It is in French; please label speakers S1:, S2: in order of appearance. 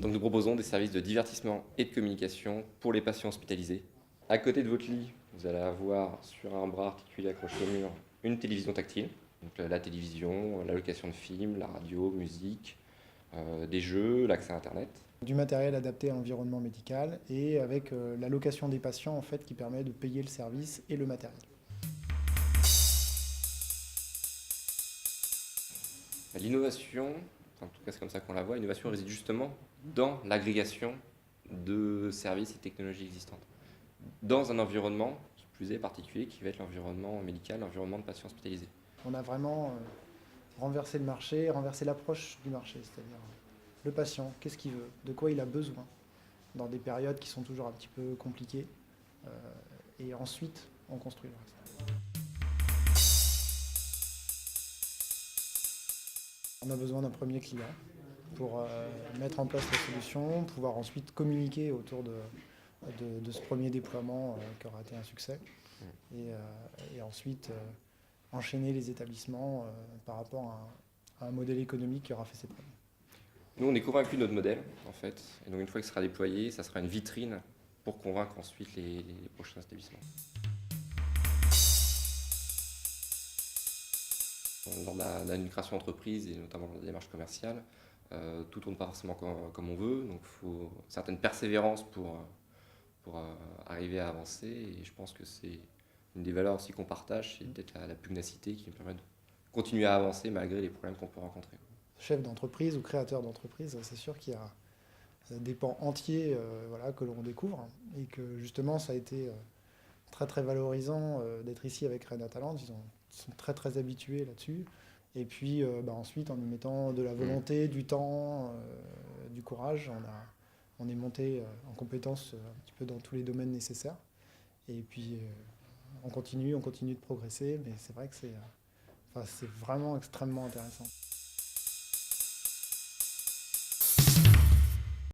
S1: Donc nous proposons des services de divertissement et de communication pour les patients hospitalisés. À côté de votre lit, vous allez avoir sur un bras articulé accroché au mur une télévision tactile. Donc la télévision, la location de films, la radio, musique, des jeux, l'accès à Internet.
S2: Du matériel adapté à l'environnement médical et avec l'allocation des patients en fait, qui permet de payer le service et le matériel.
S1: L'innovation, en tout cas c'est comme ça qu'on la voit, l'innovation réside justement dans l'agrégation de services et technologies existantes. Dans un environnement, qui plus est particulier, qui va être l'environnement médical, l'environnement de patients hospitalisés.
S2: On a vraiment renversé le marché, renversé l'approche du marché, c'est-à-dire le patient, qu'est-ce qu'il veut, de quoi il a besoin, dans des périodes qui sont toujours un petit peu compliquées, et ensuite on construit le reste. On a besoin d'un premier client pour mettre en place la solution, pouvoir ensuite communiquer autour de ce premier déploiement qui aura été un succès, et ensuite enchaîner les établissements par rapport à un modèle économique qui aura fait ses preuves.
S1: Nous, on est convaincus de notre modèle, en fait. Et donc, une fois qu'il sera déployé, ça sera une vitrine pour convaincre ensuite les prochains établissements. Lors d'une création d'entreprise et notamment dans la démarche commerciale, tout ne tourne pas forcément comme on veut. Donc, il faut une certaine persévérance pour arriver à avancer. Et je pense que c'est une des valeurs aussi qu'on partage, c'est peut-être la pugnacité qui nous permet de continuer à avancer malgré les problèmes qu'on peut rencontrer.
S2: Chef d'entreprise ou créateur d'entreprise, c'est sûr qu'il y a des pans entiers voilà, que l'on découvre et que justement ça a été très très valorisant d'être ici avec Rennes Talent. Ils sont très très habitués là-dessus. Et puis ensuite, en y mettant de la volonté, du temps, du courage, on est monté en compétences un petit peu dans tous les domaines nécessaires. Et puis on continue de progresser, mais c'est vrai que c'est vraiment extrêmement intéressant.